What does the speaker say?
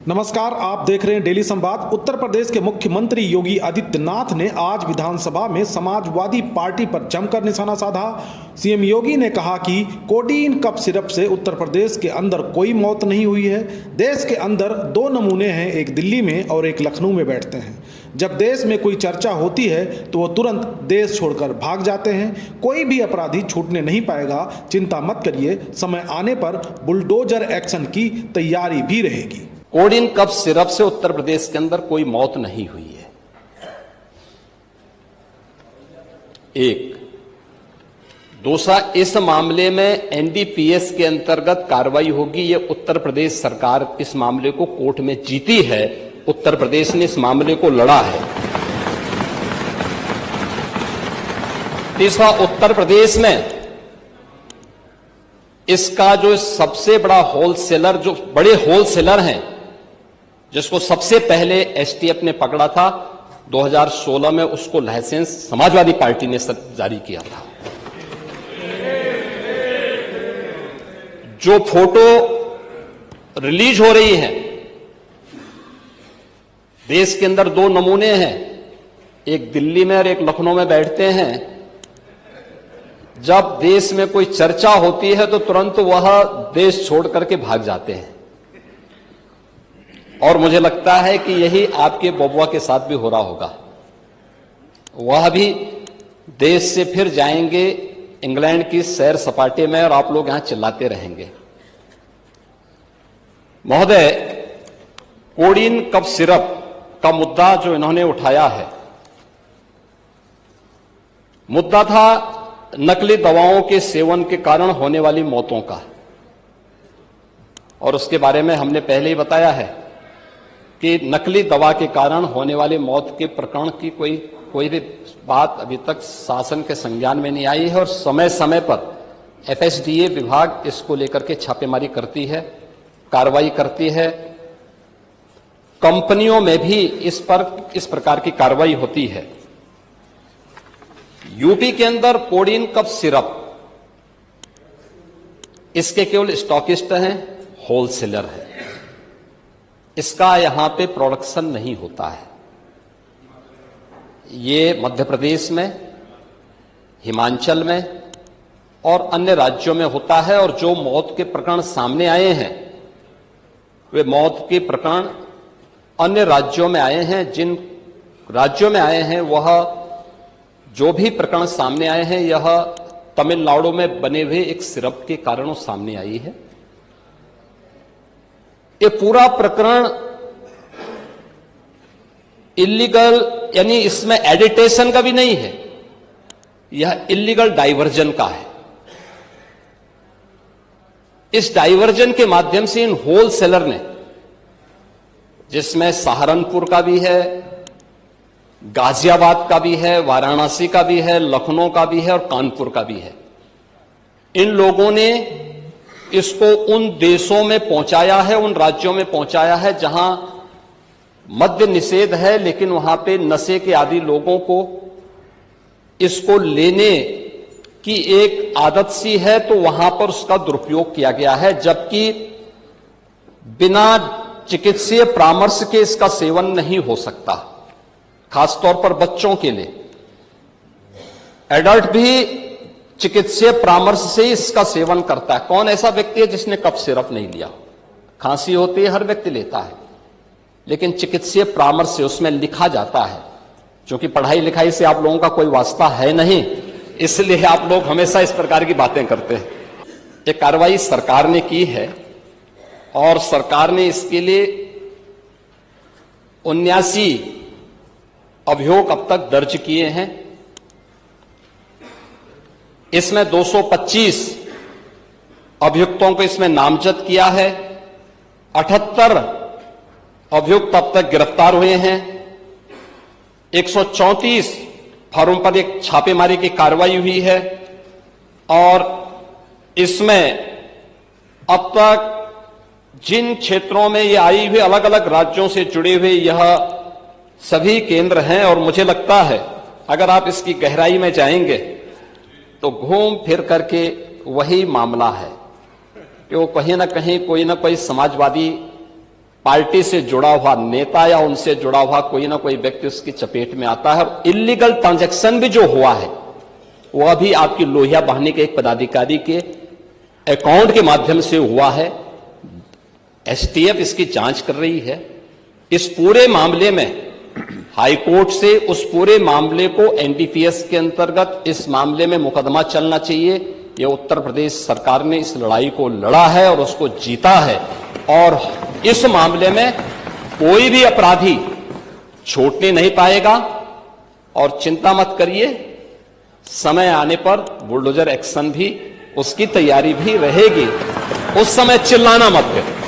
नमस्कार, आप देख रहे हैं डेली संवाद। उत्तर प्रदेश के मुख्यमंत्री योगी आदित्यनाथ ने आज विधानसभा में समाजवादी पार्टी पर जमकर निशाना साधा। सीएम योगी ने कहा कि कोडीन कफ सिरप से उत्तर प्रदेश के अंदर कोई मौत नहीं हुई है। देश के अंदर दो नमूने हैं, एक दिल्ली में और एक लखनऊ में बैठते हैं। जब देश में कोई चर्चा होती है तो वो तुरंत देश छोड़कर भाग जाते हैं। कोई भी अपराधी छूटने नहीं पाएगा, चिंता मत करिए, समय आने पर बुलडोजर एक्शन की तैयारी भी रहेगी। कोडीन कफ सिरप से उत्तर प्रदेश के अंदर कोई मौत नहीं हुई है। एक दूसरा, इस मामले में एनडीपीएस के अंतर्गत कार्रवाई होगी। ये उत्तर प्रदेश सरकार इस मामले को कोर्ट में जीती है, उत्तर प्रदेश ने इस मामले को लड़ा है। तीसरा, उत्तर प्रदेश में इसका जो सबसे बड़ा होलसेलर, जो बड़े होलसेलर हैं, जिसको सबसे पहले एसटीएफ ने पकड़ा था 2016 में, उसको लाइसेंस समाजवादी पार्टी ने जारी किया था। जो फोटो रिलीज हो रही है, देश के अंदर दो नमूने हैं, एक दिल्ली में और एक लखनऊ में बैठते हैं। जब देश में कोई चर्चा होती है तो तुरंत वह देश छोड़ करके भाग जाते हैं। और मुझे लगता है कि यही आपके बबुआ के साथ भी हो रहा होगा। वह भी देश से फिर जाएंगे इंग्लैंड की सैर सपाटे में और आप लोग यहां चिल्लाते रहेंगे। महोदय, कोडीन कफ सिरप का मुद्दा जो इन्होंने उठाया है, मुद्दा था नकली दवाओं के सेवन के कारण होने वाली मौतों का। और उसके बारे में हमने पहले ही बताया है कि नकली दवा के कारण होने वाली मौत के प्रकरण की कोई भी बात अभी तक शासन के संज्ञान में नहीं आई है। और समय समय पर एफएसडीए विभाग इसको लेकर के छापेमारी करती है, कार्रवाई करती है। कंपनियों में भी इस प्रकार की कार्रवाई होती है। यूपी के अंदर कोडीन कफ सिरप, इसके केवल स्टॉकिस्ट हैं, होलसेलर है। इसका यहां पे प्रोडक्शन नहीं होता है। ये मध्य प्रदेश में, हिमाचल में और अन्य राज्यों में होता है। और जो मौत के प्रकरण सामने आए हैं, वे मौत के प्रकरण अन्य राज्यों में आए हैं। जिन राज्यों में आए हैं, वह जो भी प्रकरण सामने आए हैं, यह तमिलनाडु में बने हुए एक सिरप के कारण सामने आई है। ये पूरा प्रकरण इलीगल, यानी इसमें एडिटेशन का भी नहीं है, यह इलीगल डाइवर्जन का है। इस डाइवर्जन के माध्यम से इन होलसेलर ने, जिसमें सहारनपुर का भी है, गाजियाबाद का भी है, वाराणसी का भी है, लखनऊ का भी है और कानपुर का भी है, इन लोगों ने इसको उन देशों में पहुंचाया है, उन राज्यों में पहुंचाया है जहां मद्य निषेध है, लेकिन वहां पे नशे के आदी लोगों को इसको लेने की एक आदत सी है, तो वहां पर उसका दुरुपयोग किया गया है। जबकि बिना चिकित्सीय परामर्श के इसका सेवन नहीं हो सकता, खासतौर पर बच्चों के लिए। एडल्ट भी चिकित्सीय परामर्श से इसका सेवन करता है। कौन ऐसा व्यक्ति है जिसने कफ सिरप नहीं लिया? खांसी होती है, हर व्यक्ति लेता है, लेकिन चिकित्सीय परामर्श से उसमें लिखा जाता है। क्योंकि पढ़ाई लिखाई से आप लोगों का कोई वास्ता है नहीं, इसलिए आप लोग हमेशा इस प्रकार की बातें करते हैं। ये कार्रवाई सरकार ने की है और सरकार ने इसके लिए 79 अभियोग अब तक दर्ज किए हैं। इसमें 225 अभियुक्तों को इसमें नामजद किया है। 78 अभियुक्त अब तक गिरफ्तार हुए हैं। 134 फर्म पर एक छापेमारी की कार्रवाई हुई है। और इसमें अब तक जिन क्षेत्रों में ये आई हुई, अलग अलग राज्यों से जुड़े हुए यह सभी केंद्र हैं। और मुझे लगता है अगर आप इसकी गहराई में जाएंगे तो घूम फिर करके वही मामला है कि वो कहीं ना कहीं कोई ना कोई समाजवादी पार्टी से जुड़ा हुआ नेता या उनसे जुड़ा हुआ कोई ना कोई व्यक्ति उसकी चपेट में आता है। और इलीगल ट्रांजैक्शन भी जो हुआ है वो अभी आपकी लोहिया बहाने के एक पदाधिकारी के अकाउंट के माध्यम से हुआ है। एसटीएफ इसकी जांच कर रही है। इस पूरे मामले में हाईकोर्ट से उस पूरे मामले को एनडीपीएस के अंतर्गत इस मामले में मुकदमा चलना चाहिए। ये उत्तर प्रदेश सरकार ने इस लड़ाई को लड़ा है और उसको जीता है, और इस मामले में कोई भी अपराधी छूटने नहीं पाएगा। और चिंता मत करिए, समय आने पर बुलडोजर एक्शन भी उसकी तैयारी भी रहेगी। उस समय चिल्लाना मत करो।